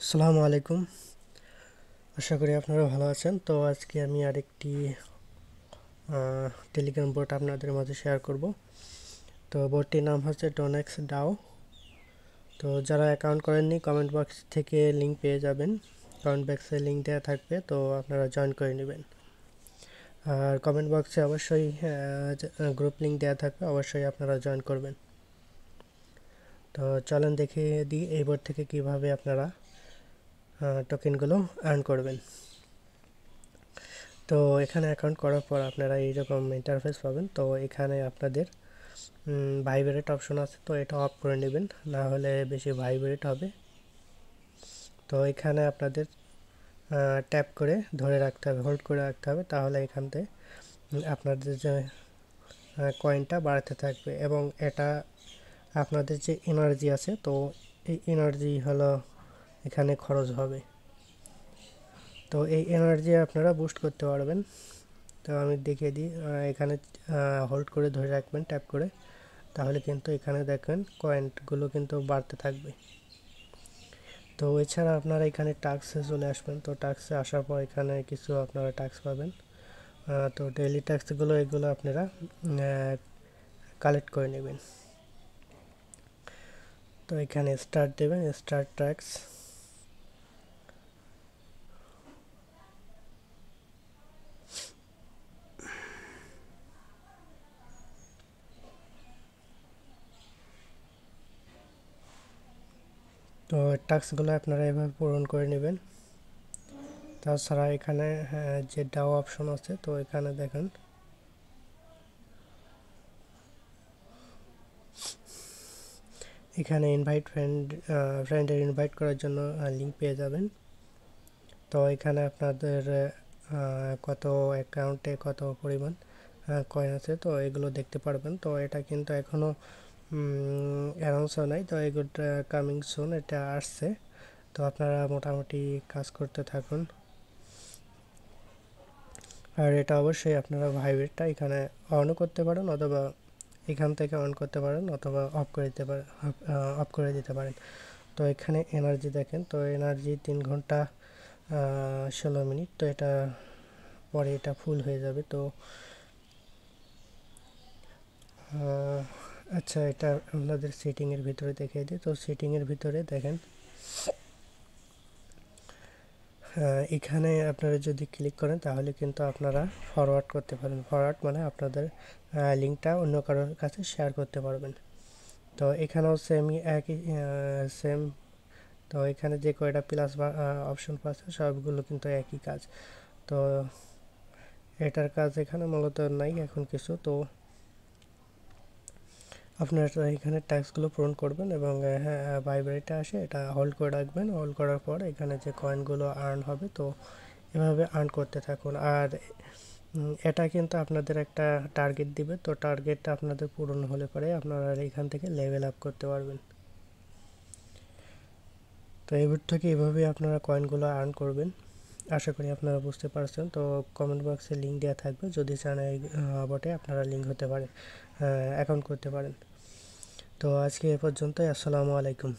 আসসালামু আলাইকুম। আশা করি আপনারা ভালো আছেন। তো আজকে আমি আরেকটি টেলিগ্রাম বোট আপনাদের মাঝে শেয়ার করব। তো বোটটির নাম হচ্ছে ডোনেক্স ডাও। তো যারা অ্যাকাউন্ট করেননি কমেন্ট বক্স থেকে লিঙ্ক পেয়ে যাবেন। কমেন্ট বক্সে লিঙ্ক দেওয়া থাকবে, তো আপনারা জয়েন করে নেবেন। আর কমেন্ট বক্সে অবশ্যই গ্রুপ লিঙ্ক দেওয়া থাকবে, অবশ্যই আপনারা জয়েন করবেন। তো চলেন দেখিয়ে দিই এই বোট থেকে কিভাবে আপনারা টোকেনগুলো আর্ন করবেন। তো এখানে অ্যাকাউন্ট করার পর আপনারা এইরকম ইন্টারফেস পাবেন। তো এখানে আপনাদের ভাইব্রেট অপশন আছে, তো এটা অফ করে নেবেন, না হলে বেশি ভাইব্রেট হবে। তো এখানে আপনাদের ট্যাপ করে ধরে রাখতে হবে, হোল্ড করে রাখতে হবে, তাহলে এখান থেকে আপনাদের যে কয়েনটা বাড়তে থাকবে এবং এটা আপনাদের যে এনার্জি আছে, তো এই এনার্জি হলো এখানে খরচ হবে। তো এই এনার্জি আপনারা বুস্ট করতে পারবেন। তো আমি দেখিয়ে দিই, এখানে হোল্ড করে ধরে রাখবেন ট্যাপ করে, তাহলে কিন্তু এখানে দেখেন কয়েনগুলো কিন্তু বাড়তে থাকবে। তো এছাড়া আপনারা এখানে টাস্কে চলে আসবেন। তো টাস্কে আসার পর এখানে কিছু আপনারা টাস্ক পাবেন। তো ডেইলি টাস্কগুলো এগুলো আপনারা কালেক্ট করে নেবেন। তো এখানে স্টার্ট দেবেন, স্টার্ট টাস্ক। তো টাস্কগুলো আপনারা এভাবে পূরণ করে নেবেন। তাছাড়া এখানে যে ডাও অপশন আছে, তো এখানে দেখেন এখানে ইনভাইট ফ্রেন্ডের ইনভাইট করার জন্য লিঙ্ক পেয়ে যাবেন। তো এখানে আপনাদের কত অ্যাকাউন্টে কত পরিমাণ কয়েন আছে, তো এগুলো দেখতে পারবেন। তো এটা কিন্তু এখনও অ্যানাউন্স হয় নাই, তো এগুলোটা কামিং সুন, এটা আসছে। তো আপনারা মোটামুটি কাজ করতে থাকুন। আর এটা অবশ্যই আপনারা ভাইব্রেটটা এখানে অনও করতে পারেন, অথবা এখান থেকে অন করতে পারেন, অথবা অফ করে দিতে পারেন, অফ করে দিতে পারেন। তো এখানে এনার্জি দেখেন, তো এনার্জি 3 ঘন্টা 16 মিনিট। তো এটা পরে এটা ফুল হয়ে যাবে। তো আচ্ছা, এটা আপনাদের সেটিংয়ের ভিতরে দেখিয়ে দিই। তো সেটিংয়ের ভিতরে দেখেন এখানে আপনারা যদি ক্লিক করেন তাহলে কিন্তু আপনারা ফরওয়ার্ড করতে পারেন। ফরওয়ার্ড মানে আপনাদের লিঙ্কটা অন্য কারোর কাছে শেয়ার করতে পারবেন। তো এখানেও একই সেম। তো এখানে যে কয়টা প্লাস বা অপশন পাচ্ছে সবগুলো কিন্তু একই কাজ। তো এটার কাজ এখানে মূলত নাই এখন কিছু। তো আপনারা এখানে ট্যাক্সগুলো পূরণ করবেন এবং হ্যাঁ, ভাইব্রেটে আসে এটা হোল্ড করে রাখবেন। হোল্ড করার পর এখানে যে কয়েনগুলো আর্ন হবে, তো এভাবে আর্ন করতে থাকুন। আর এটা কিন্তু আপনাদের একটা টার্গেট দিবে। তো টার্গেটটা আপনাদের পূরণ হলে পরে আপনারা এখান থেকে লেভেল আপ করতে পারবেন। তো এবার থেকে এভাবে আপনারা কয়েনগুলো আর্ন করবেন। আশা করি আপনারা বুঝতে পারছেন। তো কমেন্ট বক্সে লিঙ্ক দেওয়া থাকবে, যদি চান এই বটে আপনারা লিঙ্ক হতে পারেন, অ্যাকাউন্ট করতে পারেন। তো আজকে এ পর্যন্তই। আসসালামু আলাইকুম।